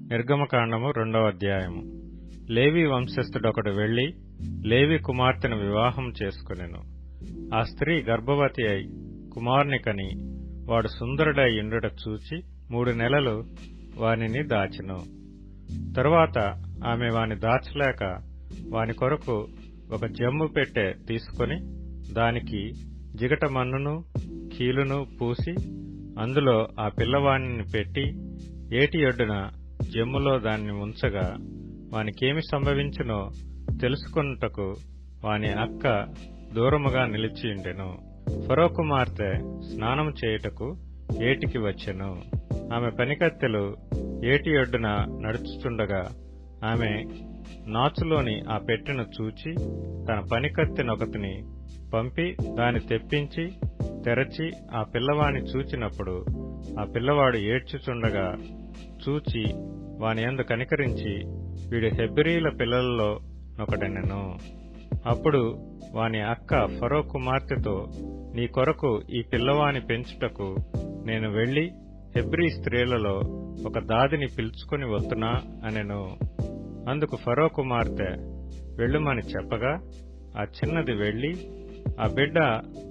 నిర్గమకాండము 2వ అధ్యాయము. లేవి వంశస్థుడొకడు వెళ్లి లేవి కుమార్తెను వివాహం చేసుకొనెను. ఆ స్త్రీ గర్భవతి అయి కుమారుని కని వాడు సుందరుడై యుండుట చూచి 3 నెలలు వానిని దాచెను. తరువాత ఆమె వాని దాచలేక వాని కొరకు ఒక జమ్ము పెట్టె తీసుకొని దానికి జిగట మన్నును కీలును పూసి అందులో ఆ పిల్లవానిని పెట్టి ఏటి ఒడ్డున జమ్ములో దాన్ని ఉంచగా వానికేమి సంభవించునో తెలుసుకొనుటకు వాని అక్క దూరముగా నిలిచియుండెను. ఫరో కుమార్తె స్నానము చేయుటకు ఏటికి వచ్చెను. ఆమె పనికత్తెలు ఏటి ఒడ్డున నడుచుచుండగా ఆమె నాచులోని ఆ పెట్టెను చూచి తన పనికత్తెనొకతిని పంపి దాని తెప్పించి తెరచి ఆ పిల్లవాని చూచినప్పుడు ఆ పిల్లవాడు ఏడ్చుచుండగా చూచి వాని యందు కనికరించి వీడు హెబ్రీల పిల్లలలో నొకడెనెను. అప్పుడు వాని అక్క ఫరో కుమార్తెతో, నీ కొరకు ఈ పిల్లవాని పెంచుటకు నేను వెళ్లి హెబ్రీ స్త్రీలలో ఒక దాదిని పిలుచుకుని వత్తునా అనెను. అందుకు ఫరో కుమార్తె వెళ్ళుమని చెప్పగా ఆ చిన్నది వెళ్లి ఆ బిడ్డ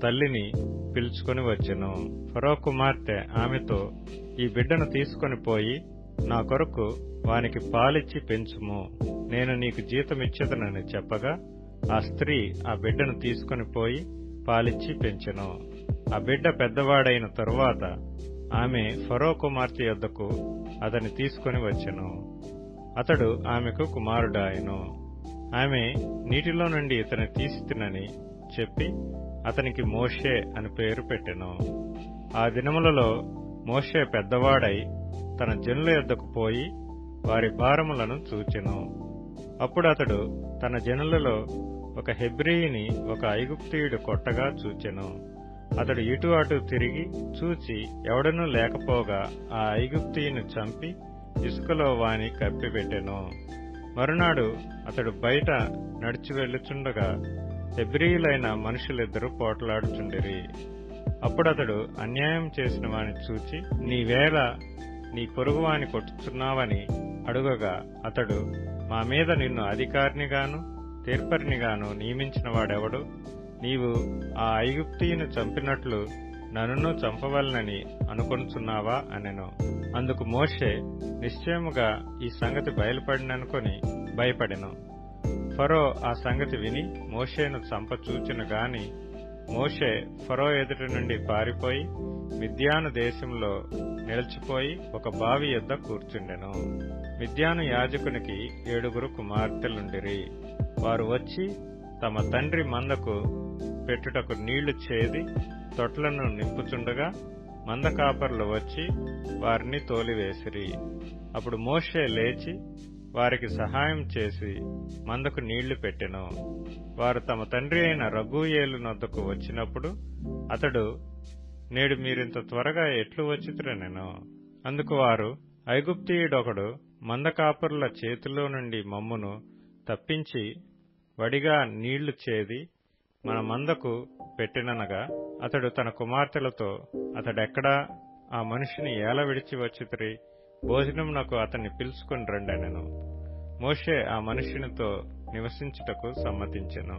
తల్లిని పిలుచుకొని వచ్చెను. ఫరో కుమార్తె ఆమెతో, ఈ బిడ్డను తీసుకొని పోయి నా కొరకు వానికి పాలిచ్చి పెంచుము, నేను నీకు జీతమిచ్చేదనని చెప్పగా ఆ స్త్రీ ఆ బిడ్డను తీసుకొని పోయి పాలిచ్చి పెంచెను. ఆ బిడ్డ పెద్దవాడైన తరువాత ఆమె ఫరో కుమార్తె యొద్దకు అతని తీసుకొని వచ్చెను. అతడు ఆమెకు కుమారుడాయెను. ఆమె నీటిలో నుండి ఇతని తీసితినని చెప్పి అతనికి మోషే అని పేరు పెట్టెను. ఆ దినములలో మోషే పెద్దవాడై తన జనుల యొద్దకు పోయి వారి భారములను చూచెను. అప్పుడు అతడు తన జనులలో ఒక హెబ్రీయుని ఒక ఐగుప్తీయుడు కొట్టగా చూచెను. అతడు ఇటు అటు తిరిగి చూచి ఎవడనూ లేకపోగా ఆ ఐగుప్తీయుని చంపి ఇసుకలో వాని కప్పిపెట్టెను. మరునాడు అతడు బయట నడిచి వెళ్ళుచుండగా హెబ్రీయులైన మనుషులిద్దరూ పోట్లాడుచుండిరి. అప్పుడతడు అన్యాయం చేసిన వాని చూచి, నీవేళ నీ పొరుగువాని కొట్టుచున్నావని అడుగగా అతడు, మా మీద నిన్ను అధికారినిగాను తీర్పరినిగాను నియమించిన వాడెవడు? నీవు ఆ ఐగుప్తీయుని చంపినట్లు నన్నును చంపవలనని అనుకొనుచున్నావా అనెను. అందుకు మోషే నిశ్చయముగా ఈ సంగతి బయలుపడిననుకొని భయపడెను. ఫరో ఆ సంగతి విని మోషేను చంపచూచెను గాని మోషే ఫరో ఎదుటి నుండి పారిపోయి మిద్యాను దేశంలో నిలిచిపోయి ఒక బావి యొద్ద కూర్చుండెను. మిద్యాను యాజకునికి 7 కుమార్తెలుండిరి. వారు వచ్చి తమ తండ్రి మందకు పెట్టుటకు నీళ్లు చేది తొట్లను నింపుచుండగా మంద కాపరులు వచ్చి వారిని తోలివేసిరి. అప్పుడు మోషే లేచి వారికి సహాయం చేసి మందకు నీళ్లు పెట్టెను. వారు తమ తండ్రి అయిన రగూయేలు నొద్దకు వచ్చినప్పుడు అతడు, నేడు మీరింత త్వరగా ఎట్లు వచ్చితురనెను. అందుకు వారు, ఐగుప్తీయుడొకడు మంద కాపరుల చేతిలో నుండి మమ్మును తప్పించి వడిగా నీళ్లు చేది మన మందకు పెట్టెననగా అతడు తన కుమార్తెలతో, అతడెక్కడా? ఆ మనిషిని ఏల విడిచి వచ్చితిరి? భోజనమునకు అతన్ని పిలుచుకుని రండనెను. మోషే ఆ మనుష్యునితో నివసించుటకు సమ్మతించెను.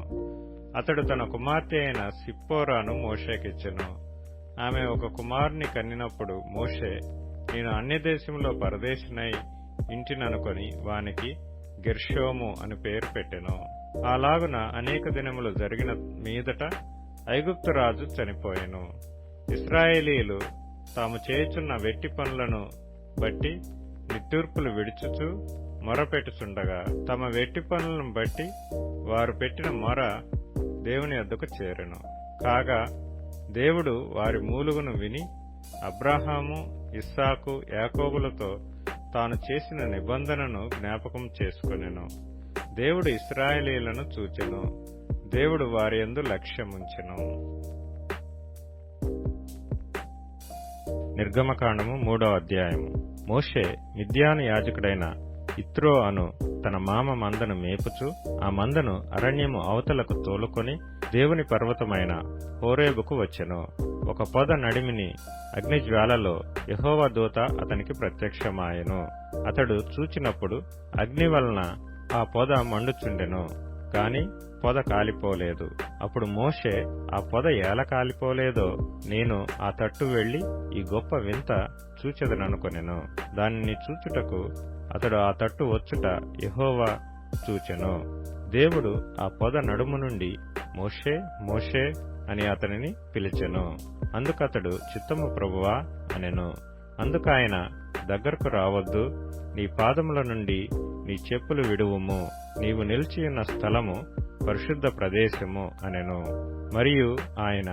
అతడు తన కుమార్తె అయిన సిప్పోరాను మోషేకిచ్చెను. ఆమె ఒక కుమారుని కన్నినప్పుడు మోషే, నేను అన్యదేశంలో పరదేశినై ఇంటిననుకొని వానికి గెర్షోము అని పేరు పెట్టెను. అలాగున అనేక దినములు జరిగిన మీదట ఐగుప్తు రాజు చనిపోయెను. ఇశ్రాయేలీయులు తాము చేయుచున్న వెట్టి పనులను బట్టి నిట్టూర్పులు విడుచుచూ మొరపెట్టుచుండగా తమ వెట్టి పనులను బట్టి వారు పెట్టిన మొర దేవుని యొద్దకు చేరెను. కాగా దేవుడు వారి మూలుగును విని అబ్రాహాము, ఇస్సాకు, యాకోబులతో తాను చేసిన నిబంధనను జ్ఞాపకం చేసుకొనెను. దేవుడు ఇశ్రాయేలీయులను చూచెను. దేవుడు వారి యందు లక్ష్యముంచెను. నిర్గమకాండము 3వ అధ్యాయము. మోషే మిద్యాను యాజకుడైన ఇత్రో అను తన మామ మందను మేపుచు ఆ మందను అరణ్యము అవతలకు తోలుకొని దేవుని పర్వతమైన హోరేబుకు వచ్చెను. ఒక పొద నడిమిని అగ్నిజ్వాలలో యెహోవా దూత అతనికి ప్రత్యక్షమాయెను. అతడు చూచినప్పుడు అగ్ని వలన ఆ పొద మండుచుండెను, కాని పొద కాలిపోలేదు. అప్పుడు మోషే, ఆ పొద ఎలా కాలిపోలేదో నేను ఆ తట్టు వెళ్లి ఈ గొప్ప వింత చూచెదననుకొనెను. దానిని చూచుటకు అతడు ఆ తట్టు వచ్చుట యెహోవా చూచెను. దేవుడు ఆ పొద నడుము నుండి మోషే, మోషే అని అతనిని పిలిచెను. అందుకతడు, చిత్తము ప్రభువా అనెను. అందుకాయన, దగ్గరకు రావద్దు, నీ పాదముల నుండి నీ చెప్పులు విడువుము, నీవు నిలిచియున్న స్థలము పరిశుద్ధ ప్రదేశము అనెను. మరియు ఆయన,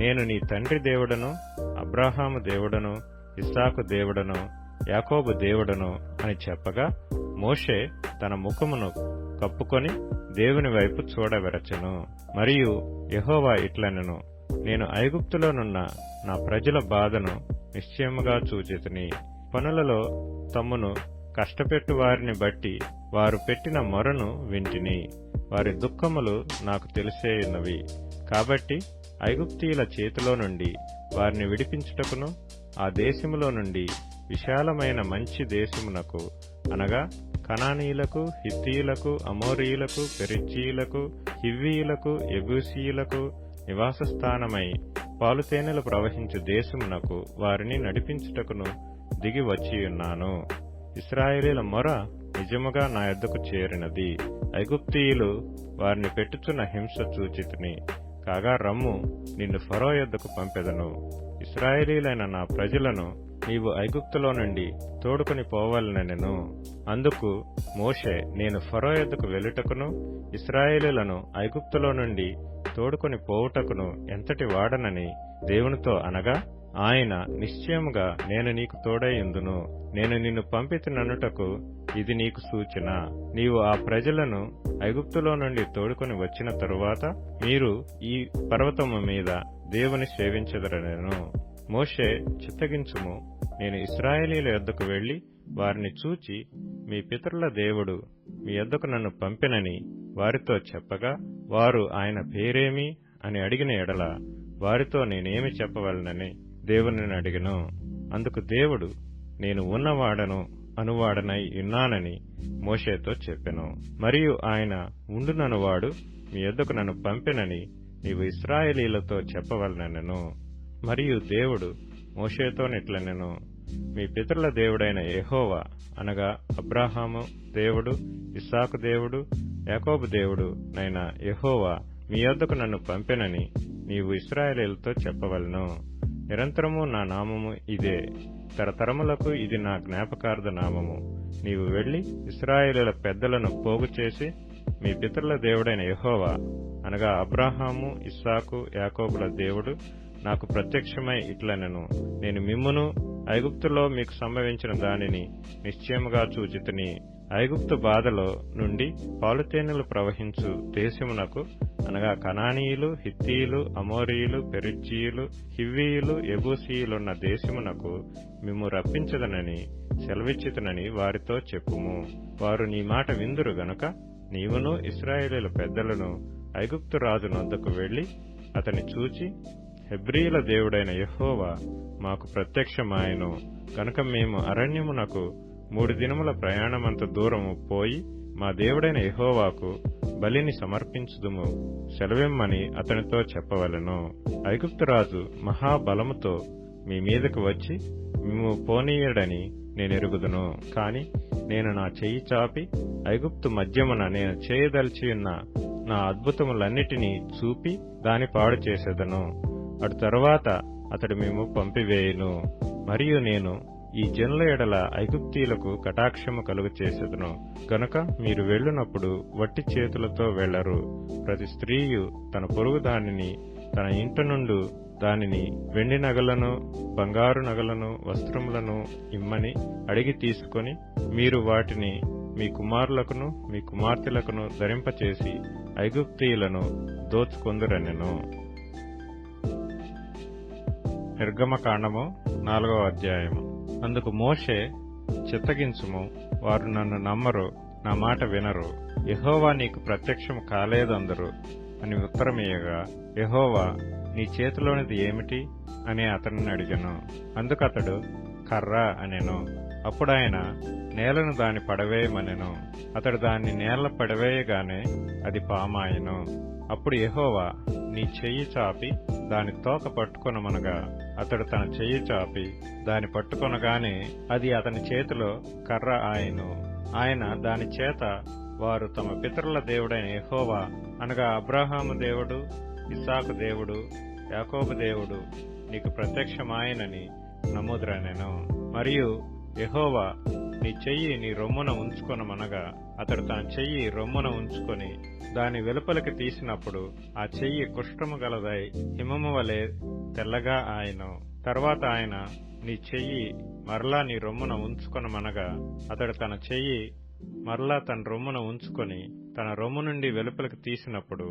నేను నీ తండ్రి దేవుడను, అబ్రాహాము దేవుడను, ఇస్సాకు దేవుడను, యాకోబు దేవుడను అని చెప్పగా మోషే తన ముఖమును కప్పుకొని దేవుని వైపు చూడవెరచెను. మరియు యెహోవా ఇట్లనెను, నేను ఐగుప్తులోనున్న నా ప్రజల బాధను నిశ్చయముగా చూచితిని. పనులలో తమ్మును కష్టపెట్టు వారిని బట్టి వారు పెట్టిన మొరను వింటిని. వారి దుఃఖములు నాకు తెలిసేయున్నవి. కాబట్టి ఐగుప్తీయుల చేతిలో నుండి వారిని విడిపించుటకును, ఆ దేశములో నుండి విశాలమైన మంచి దేశమునకు, అనగా కనానీయులకు, హిత్తీయులకు, అమోరీయులకు, పెరిజ్జీయులకు, హివ్వీయులకు, యెబూసీయులకు నివాసస్థానమై పాలుతేనెలు ప్రవహించు దేశమునకు వారిని నడిపించుటకును దిగి వచ్చియున్నాను. ఇశ్రాయేలీల మొర నిజముగా నా యొద్దకు చేరినది. ఐగుప్తీయులు వారిని పెట్టుచున్న హింస చూచితిని. కాగా రమ్ము, నిన్ను ఫరో యొద్దకు పంపెదను. ఇశ్రాయేలీలైన నా ప్రజలను నీవు ఐగుప్తులో నుండి తోడుకొని పోవాలనెను. అందుకు మోషే, నేను ఫరో యొద్దకు వెళ్ళుటకును, ఇశ్రాయేలీలను ఐగుప్తులో నుండి తోడుకొని పోవుటకును ఎంతటి వాడనని దేవునితో అనగా, ఆయన, నిశ్చయముగా నేను నీకు తోడైయుందును, నేను నిన్ను పంపితిననుటకు ఇది నీకు సూచన. నీవు ఆ ప్రజలను ఐగుప్తులో నుండి తోడుకొని వచ్చిన తరువాత మీరు ఈ పర్వతము మీద దేవుని సేవించెదరనెను. మోషే, చిత్తగించుము, నేను ఇశ్రాయేలీల యొద్దకు వెళ్లి వారిని చూచి, మీ పితరుల దేవుడు మీ యొద్దకు నన్ను పంపెనని వారితో చెప్పగా, వారు ఆయన పేరేమి అని అడిగిన ఎడల వారితో నేనేమి చెప్పవలనని దేవునిని అడిగెను. అందుకు దేవుడు, నేను ఉన్నవాడను అనువాడనై ఉన్నానని మోషేతో చెప్పెను. మరియు ఆయన, ఉండుననువాడు మీ యొద్దకు నన్ను పంపెనని నీవు ఇశ్రాయేలీలతో చెప్పవలనెను. మరియు దేవుడు మోషేతో నిట్లనెను, మీ పితరుల దేవుడైన యెహోవా, అనగా అబ్రాహాము దేవుడు, ఇస్సాకు దేవుడు, యాకోబు దేవుడు నైన యెహోవా మీ యొద్దకు నన్ను పంపెనని నీవు ఇశ్రాయేలీలతో చెప్పవలెను. నిరంతరము నా నామము ఇదే, తరతరములకు ఇది నా జ్ఞాపకార్థ నామము. నీవు వెళ్లి ఇశ్రాయేలీల పెద్దలను పోగు చేసి, మీ పితరుల దేవుడైన యెహోవా, అనగా అబ్రాహాము, ఇస్సాకు, యాకోబుల దేవుడు నాకు ప్రత్యక్షమై ఇట్లనెను, నేను మిమ్మును ఐగుప్తులో మీకు సంభవించిన దానిని నిశ్చయముగా చూచితిని. ఐగుప్తు బాధలో నుండి పాలుతేనెలు ప్రవహించు దేశమునకు, అనగా కనానీయులు, హిత్తీయులు, అమోరీయులు, పెరిజ్జీయులు, హివ్వీయులు, యెబూసీయులున్న దేశమునకు మిమ్ము రప్పించదనని సెలవిచ్చితనని వారితో చెప్పుము. వారు నీ మాట విందురు గనుక నీవును ఇశ్రాయేలీల పెద్దలను ఐగుప్తు రాజు నొద్దకు వెళ్లి అతని చూచి, హెబ్రీయుల దేవుడైన యెహోవా మాకు ప్రత్యక్షమాయెను కనుక మేము అరణ్యమునకు 3 దినముల ప్రయాణమంత దూరము పోయి మా దేవుడైన యెహోవాకు బలిని సమర్పించుదుము సెలవిమ్మని అతనితో చెప్పవలెను. ఐగుప్తురాజు మహాబలముతో మీ మీదకు వచ్చి మిమ్ము పోనీయడని నేనెరుగుదును. కాని నేను నా చెయ్యి చాపి ఐగుప్తు మధ్యమున నేను చేయదలిచియున్న నా అద్భుతములన్నిటినీ చూపి దాని పాడు చేసేదను. అటు తరువాత అతడు మేము పంపివేయును. మరియు నేను ఈ జనుల ఎడల ఐగుప్తీయులకు కటాక్షము కలుగు చేసేదను గనుక మీరు వెళ్ళునప్పుడు వట్టి చేతులతో వెళ్లరు. ప్రతి స్త్రీయు తన పొరుగు దానిని తన ఇంట నుండి దానిని వెండి నగలను, బంగారు నగలను, వస్త్రములను ఇమ్మని అడిగి తీసుకొని మీరు వాటిని మీ కుమారులకును మీ కుమార్తెలకును ధరింపచేసి ఐగుప్తీయులను దోచుకొందురనెను. నిర్గమకాండము 4వ అధ్యాయము. అందుకు మోషే, చిత్తగించుము, వారు నన్ను నమ్మరు, నా మాట వినరు, యెహోవా నీకు ప్రత్యక్షము కాలేదందరు అని ఉత్తరమియ్యగా, యెహోవా, నీ చేతిలోనిది ఏమిటి అని అతనిని అడిగాను. అందుకతడు కర్ర అనెను. అప్పుడాయన నేలను దాని పడవేయమనెను. అతడు దాన్ని నేల పడవేయగానే అది పామాయెను. అప్పుడు యెహోవా, నీ చెయ్యి చాపి దాని తోక పట్టుకొనమనగా అతడు తన చెయ్యి చాపి దాని పట్టుకొనగానే అది అతని చేతిలో కర్ర ఆయెను. ఆయన దాని చేత వారు తమ పితరుల దేవుడైన యెహోవా అనగా అబ్రాహాము దేవుడు, ఇస్సాకు దేవుడు, యాకోబు దేవుడు నీకు ప్రత్యక్షమాయనని నమ్ముదురనెను. మరియు యెహోవా, నీ చెయ్యి నీ రొమ్మున ఉంచుకొనమనగా అతడు తన చెయ్యి రొమ్మున ఉంచుకొని దాని వెలుపలికి తీసినప్పుడు ఆ చెయ్యి కుష్ఠము గలదై హిమము వలె తెల్లగా ఆయెను. తర్వాత ఆయన, నీ చెయ్యి మరలా నీ రొమ్మున ఉంచుకొనమనగా అతడు తన చెయ్యి మరలా తన రొమ్మున ఉంచుకొని తన రొమ్ము నుండి వెలుపలికి తీసినప్పుడు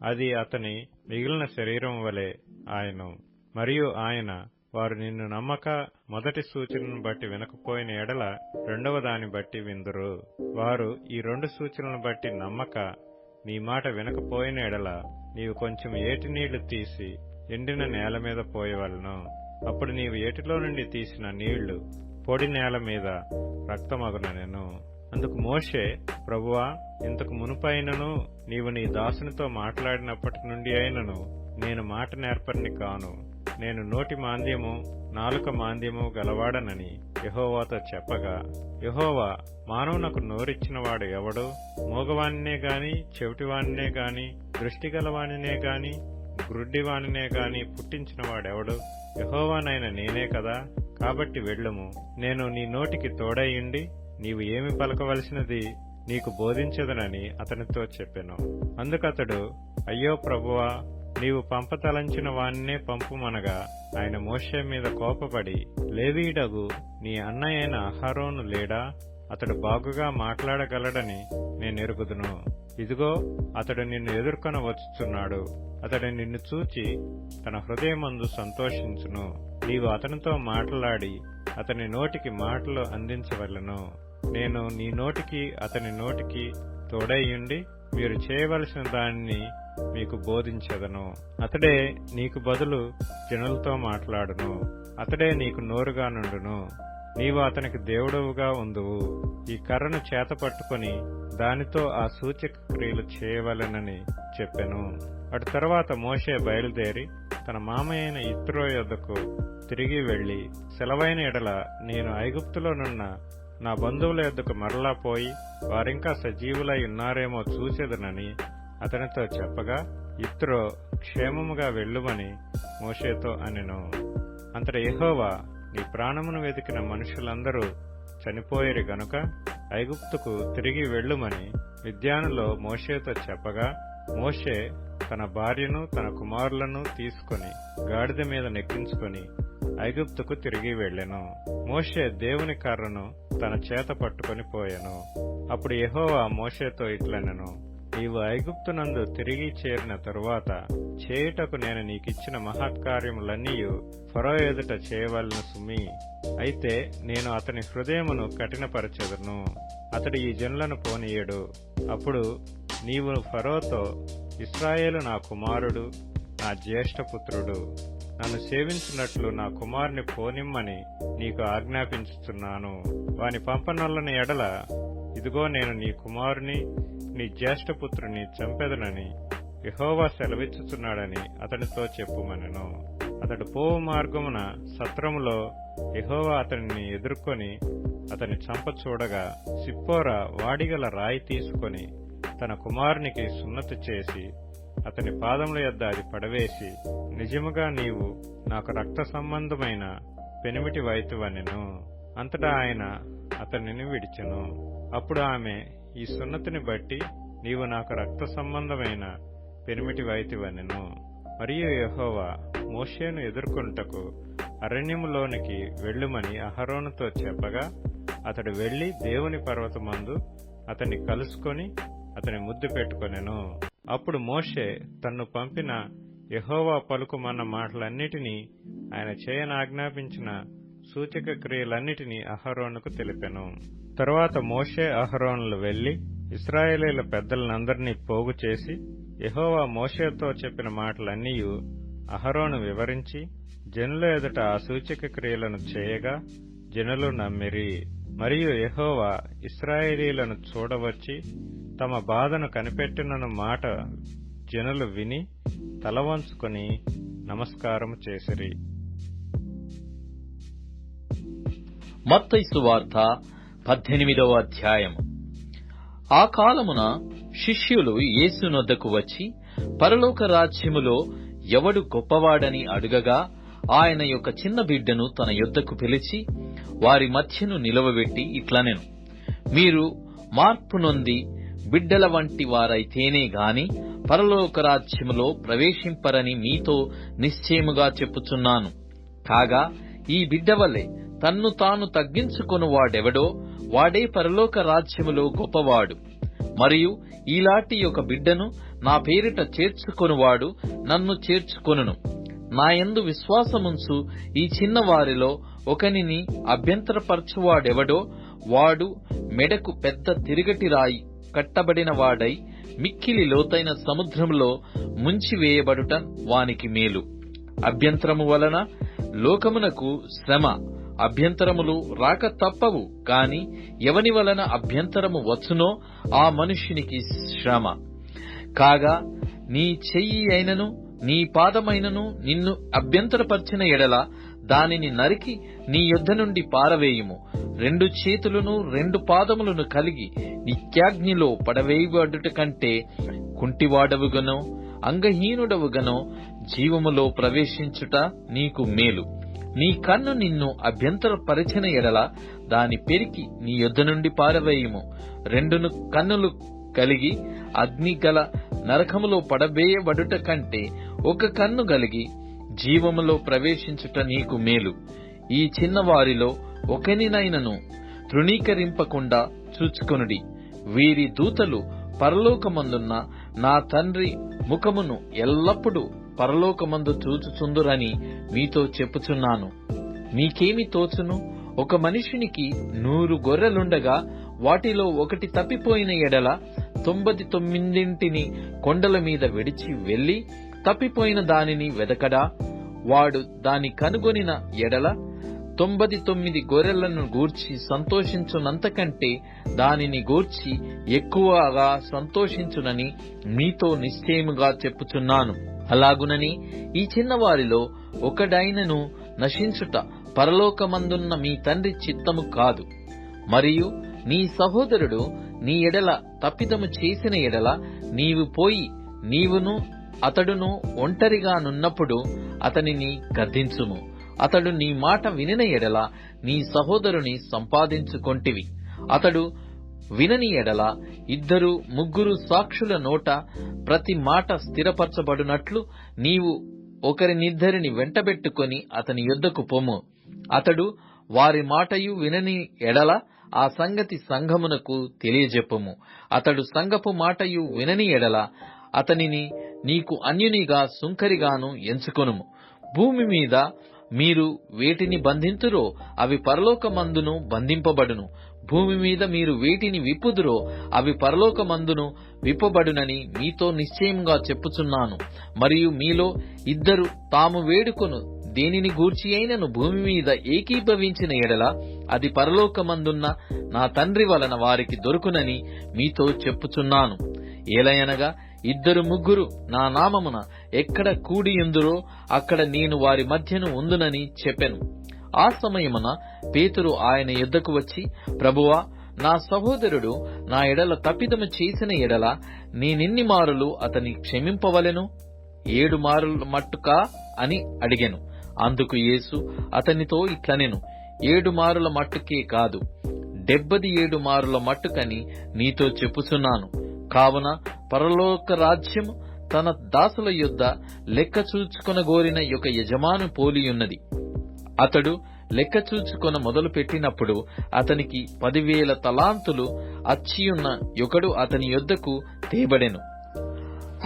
అది అతని మిగిలిన శరీరం వలె ఆయెను. మరియు ఆయన, వారు నిన్ను నమ్మక మొదటి సూచనను బట్టి వినకపోయిన ఎడల రెండవ దాన్ని బట్టి విందురు. వారు ఈ 2 సూచనలను బట్టి నమ్మక నీ మాట వినకపోయిన ఎడల నీవు కొంచెం ఏటి నీళ్లు తీసి ఎండిన నేల మీద పోయవలను. అప్పుడు నీవు ఏటిలో నుండి తీసిన నీళ్లు పొడి నేల మీద రక్తమగునెను. అందుకు మోషే, ప్రభువా, ఇంతకు మునుపైనను నీవు నీ దాసునితో మాట్లాడినప్పటి నుండి అయినను నేను మాట నేర్పరిని కాను. నేను నోటి మాంద్యము నాలుక మాంద్యము గలవాడనని యెహోవాతో చెప్పగా, యెహోవా, మానవునకు నోరిచ్చినవాడు ఎవడు? మూగవానినే గాని, చెవిటివానినే గాని, దృష్టి గలవానినే గాని, గ్రుడ్డివానినే గాని పుట్టించినవాడెవడు? యెహోవానైన నేనే కదా. కాబట్టి వెళ్ళుము, నేను నీ నోటికి తోడైయుండి నీవు ఏమి పలకవలసినది నీకు బోధించదనని అతనితో చెప్పెను. అందుకతడు, అయ్యో ప్రభువా, నీవు పంపతలంచిన వానినే పంపుమనగా ఆయన మోషే మీద కోపపడి, లేవీయుడగు నీ అన్నయైన అహరోను లేడా? అతడు బాగుగా మాట్లాడగలడని నేనెరుగుదును. ఇదిగో, అతడు నిన్ను ఎదుర్కొన వచ్చుచున్నాడు. అతడు నిన్ను చూచి తన హృదయమందు సంతోషించును. నీవు అతనితో మాట్లాడి అతని నోటికి మాటలు అందించవలెను. నేను నీ నోటికి అతని నోటికి తోడైయుండి మీరు చేయవలసిన దానిని మీకు బోధించెదను. అతడే నీకు బదులు జనులతో మాట్లాడును. అతడే నీకు నోరుగా నుండును. నీవు అతనికి దేవుడవుగా ఉందువు. ఈ కర్రను చేత పట్టుకొని దానితో ఆ సూచక క్రియలు చేయవలెనని చెప్పెను. అటు తర్వాత మోషే బయలుదేరి తన మామయ్యైన యిత్రో యొద్దకు తిరిగి వెళ్లి, సెలవైన ఎడల నేను ఐగుప్తులోనున్న నా బంధువుల యొద్దకు మరలా పోయి వారింకా సజీవులై ఉన్నారేమో చూసేదనని అతనితో చెప్పగా, యిత్రో క్షేమముగా వెళ్ళుమని మోషేతో అనెను. అంతట యెహోవా, నీ ప్రాణమును వెతికిన మనుషులందరూ చనిపోయిరి గనుక ఐగుప్తుకు తిరిగి వెళ్ళుమని మిద్యానులో మోషేతో చెప్పగా, మోషే తన భార్యను తన కుమారులను తీసుకొని గాడిద మీద నెక్కించుకొని ఐగుప్తుకు తిరిగి వెళ్ళెను. మోషే దేవుని కర్రను తన చేత పట్టుకొని పోయెను. అప్పుడు యెహోవా మోషేతో ఇట్లనెను, నీవు ఐగుప్తునందు తిరిగి చేరిన తరువాత చేయుటకు నేను నీకిచ్చిన మహత్కార్యములన్నీయు ఫరో ఎదుట చేయవలెను సుమి. అయితే నేను అతని హృదయమును కఠినపరచెదను, అతడు ఈ జనులను పోనీయడు. అప్పుడు నీవు ఫరోతో, ఇశ్రాయేలు నా కుమారుడు, నా జ్యేష్ఠపుత్రుడు, నన్ను సేవించినట్లు నా కుమారుని పోనిమ్మని నీకు ఆజ్ఞాపించుచున్నాను. వాని పంపనొల్లని ఎడల ఇదిగో నేను నీ కుమారుని నీ జ్యేష్ఠపుత్రుని చంపెదనని యెహోవా సెలవిచ్చుచున్నాడని అతనితో చెప్పుమనెను. అతడు పోవు మార్గమున సత్రములో యెహోవా అతనిని ఎదుర్కొని అతని చంప చూడగా, సిప్పోరా వాడిగల రాయి తీసుకొని తన కుమారునికి సున్నతి చేసి అతని పాదముల యొద్ద అది పడవేసి, నిజముగా నీవు నాకు రక్త సంబంధమైన పెనిమిటి వైతువనెను. అంతటా ఆయన అతనిని విడిచెను. అప్పుడు ఆమె, ఈ సున్నతిని బట్టి నీవు నాకు రక్త సంబంధమైన పెనిమిటి వైతివనెను. మరియు యెహోవా మోషేను ఎదుర్కొనుటకు అరణ్యములోనికి వెళ్ళుమని అహరోనుతో చెప్పగా, అతడు వెళ్లి దేవుని పర్వతమందు అతన్ని కలుసుకొని అతని ముద్దు పెట్టుకొనెను. అప్పుడు మోషే తన్ను పంపిన యెహోవా పలుకుమన్న మాటలన్నిటినీ ఆయన చేయనాజ్ఞాపించిన సూచక క్రియలన్నిటినీ అహరోనుకు తెలిపెను. తరువాత మోషే అహరోనులు వెళ్లి ఇశ్రాయేలీయుల పెద్దలనందరినీ పోగు చేసి యెహోవా మోషేతో చెప్పిన మాటలన్నీయు అహరోను వివరించి జనుల ఎదుట ఆ సూచక క్రియలను చేయగా జనులు నమ్మిరి. మరియు యెహోవా ఇశ్రాయేలీయులను చూడవచ్చి తమ బాధను కనిపెట్టినను మాట జనులు విని తలవంచుకొని నమస్కారము చేసిరి. మత్తయి సువార్త 18వ అధ్యాయము. ఆ కాలమున శిష్యులు యేసునొద్దకు వచ్చి పరలోక రాజ్యములో ఎవడు గొప్పవాడని అడుగగా, ఆయన యొక్క చిన్న బిడ్డను తన యొద్దకు పిలిచి వారి మధ్యను నిలవబెట్టి ఇట్లనెను, మీరు మార్పు నొంది బిడ్డల వంటి వారైతేనే గాని పరలోక రాజ్యములో ప్రవేశింపరని మీతో నిశ్చయముగా చెప్పుచున్నాను. కాగా ఈ బిడ్డ వలె తన్ను తాను తగ్గించుకొనువాడెవడో వాడే పరలోక రాజ్యములో గొప్పవాడు. మరియు ఈలాంటి ఒక బిడ్డను నా పేరిట చేర్చుకొనువాడు నన్ను చేర్చుకొనును. నాయందు విశ్వాసముంచు ఈ చిన్నవారిలో ఒకనిని అభ్యంతరపరచువాడెవడో వాడు మెడకు పెద్ద తిరుగటి రాయి కట్టబడిన వాడై మిక్కిలి లోతైన సముద్రములో ముంచివేయబడుట వానికి మేలు. అభ్యంతరము వలన లోకమునకు శ్రమ, అభ్యంతరములు రాక తప్పవు. కాని ఎవని వలన అభ్యంతరము వచ్చునో ఆ మనుష్యునికి శ్రమ. కాగా నీ చెయ్యి అయినను నీ పాదమైనను నిన్ను అభ్యంతరపరిచిన ఎడల దానిని నరికి నీ యొద్ద నుండి పారవేయుము. 2 చేతులను 2 పాదములను కలిగి నిత్యాగ్నిలో పడవేయబడుట కంటే కుంటివాడవుగనో అంగహీనుడవుగనో జీవములో ప్రవేశించుట నీకు మేలు. నీ కన్ను నిన్ను అభ్యంతరపరిచిన ఎడల దాని పెరికి నీ యొద్ద నుండి పారవేయుము. 2 కన్నులు కలిగి అగ్నిగల నరకములో పడవేయబడుట కంటే 1 కన్ను కలిగి జీవములో ప్రవేశించుట నీకు మేలు. ఈ చిన్నవారిలో ఒకనినైనను తృణీకరింపకుండా చూచుకొనుడి. వీరి దూతలు పరలోకమందున్న నా తండ్రి ముఖమును ఎల్లప్పుడూ పరలోకమందు చూచుచుందురని మీతో చెప్పుచున్నాను. మీకేమి తోచును? ఒక మనుషునికి 100 గొర్రెలుండగా వాటిలో ఒకటి తప్పిపోయిన ఎడల 99 కొండల మీద విడిచి వెళ్లి తప్పిపోయిన దానిని వెదకడా? వాడు దాని కనుగొనిన ఎడల 99 గొర్రెలను గూర్చి సంతోషించునంతకంటే దానిని గూర్చి ఎక్కువగా సంతోషించునని మీతో నిశ్చయముగా చెప్పుచున్నాను. అలాగునని ఈ చిన్నవారిలో ఒకడైనను నశించుట పరలోకమందున్న మీ తండ్రి చిత్తము కాదు. మరియు నీ సహోదరుడు నీ ఎడల తప్పిదము చేసిన ఎడల నీవు పోయి నీవును అతడును ఒంటరిగా నున్నప్పుడు అతనిని గద్దించుము. అతడు నీ మాట వినిన ఎడల నీ సహోదరుని సంపాదించుకొంటివి. అతడు వినని ఎడల 2, 3 సాక్షుల నోట ప్రతి మాట స్థిరపరచబడినట్లు నీవు ఒకరినిద్దరిని వెంటబెట్టుకొని అతని యొద్దకు పొమ్ము. అతడు వారి మాటయు వినని ఎడల ఆ సంగతి సంఘమునకు తెలియజెప్పుము. అతడు సంఘపు మాటయు వినని ఎడల అతనిని నీకు అన్యునిగా సుంకరిగాను ఎంచుకొనుము. భూమి మీద మీరు వేటిని బంధింతురో అవి పరలోకమందును బంధింపబడును. భూమి మీద మీరు వేటిని విప్పుదురో అవి పరలోకమందును విప్పబడునని మీతో నిశ్చయంగా చెప్పుచున్నాను. మరియు మీలో 2 తాము వేడుకొను దేనిని గూర్చి అయినను భూమి మీద ఏకీభవించిన ఎడల అది పరలోకమందున్న నా తండ్రి వలన వారికి దొరుకునని మీతో చెప్పుచున్నాను. ఏలయనగా 2, 3 నా నామమున ఎక్కడ కూడియుందురో అక్కడ నేను వారి మధ్యను ఉందునని చెప్పెను. ఆ సమయమున పేతురు ఆయన యొద్దకు వచ్చి, ప్రభువా, నా సహోదరుడు నా ఎడల తప్పిదము చేసిన ఎడల నేనెన్ని మారులు అతని క్షమింపవలెను? 7 మారుల మట్టుకా అని అడిగెను. అందుకు యేసు అతనితో ఇట్లనెను, 7 మారుల మట్టుకే కాదు, 77 మారుల మట్టుకని నీతో చెప్పుచున్నాను. కావున పరలోక రాజ్యము తన దాసుల యొద్ద లెక్క చూచుకొనగోరిన ఒక యజమాను పోలియున్నది. అతడు లెక్క చూచుకొన మొదలు పెట్టినప్పుడు అతనికి 10,000 తలాంతులు అచ్చియున్న ఒకడు అతని యొద్దకు తేబడెను.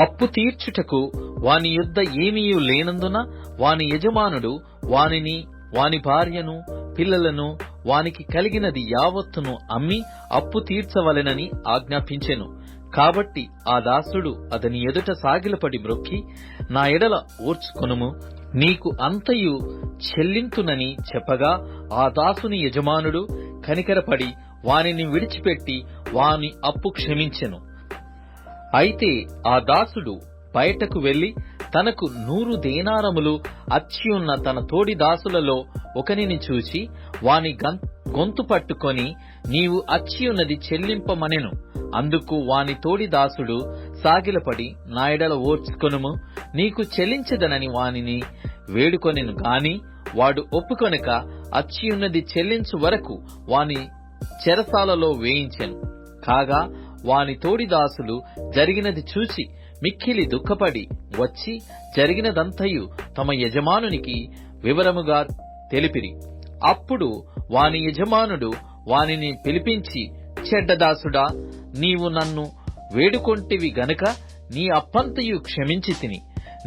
అప్పు తీర్చుటకు వాని యొద్ద ఏమీయూ లేనందున వాని యజమానుడు వానిని, వాని భార్యను, పిల్లలను, వానికి కలిగినది యావత్తును అమ్మి అప్పు తీర్చవలెనని ఆజ్ఞాపించెను. కాబట్టి ఆ దాసుడు అతని ఎదుట సాగిలపడి మ్రొక్కి, నా ఎడల ఓర్చుకొనుము, నీకు అంతయు చెల్లింతునని చెప్పగా, ఆ దాసుని యజమానుడు కనికరపడి వానిని విడిచిపెట్టి వాని అప్పు క్షమించెను. అయితే ఆ దాసుడు బయటకు వెళ్లి తనకు 100 దేనారములు అచ్చియున్న తన తోడి దాసులలో ఒకనిని చూచి వాని గొంతు పట్టుకొని, నీవు అచ్చియున్నది చెల్లింపమనెను. అందుకు వాని తోడి దాసుడు సాగిలపడి, నా ఎడల ఓర్చుకొనుము, నీకు చెల్లించదనని వానిని వేడుకొనెను గాని వాడు ఒప్పుకొనక అచ్చియున్నది చెల్లించు వరకు వాని చెరసాలలో వేయించెను. కాగా వాని తోడి దాసులు జరిగినది చూచి మిక్కిలి దుఃఖపడి వచ్చి జరిగినదంతయు తమ యజమానునికి వివరముగా తెలిపిరి. అప్పుడు వాని యజమానుడు వానిని పిలిపించి, చెడ్డదాసుడా, నీవు నన్ను వేడుకొంటివి గనుక నీ అప్పంతయు క్షమించితిని.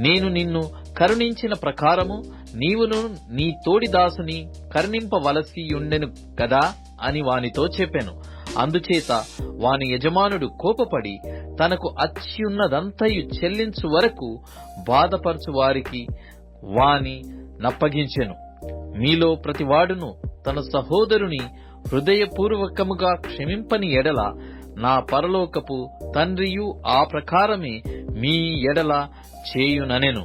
నేను నిన్ను కరుణించిన ప్రకారము నీవును నీ తోడి దాసుని కరుణింపవలసియుండెను కదా అని వానితో చెప్పెను. అందుచేత వాని యజమానుడు కోపపడి తనకు అచ్చియున్నదంతయు చెల్లించు వరకు బాధపరచు వారికి వాని నప్పగించెను. మీలో ప్రతివాడును తన సహోదరుని హృదయపూర్వకముగా క్షమింపని ఎడల నా పరలోకపు తండ్రియు ఆ ప్రకారమే మీ ఎడల చేయుననెను.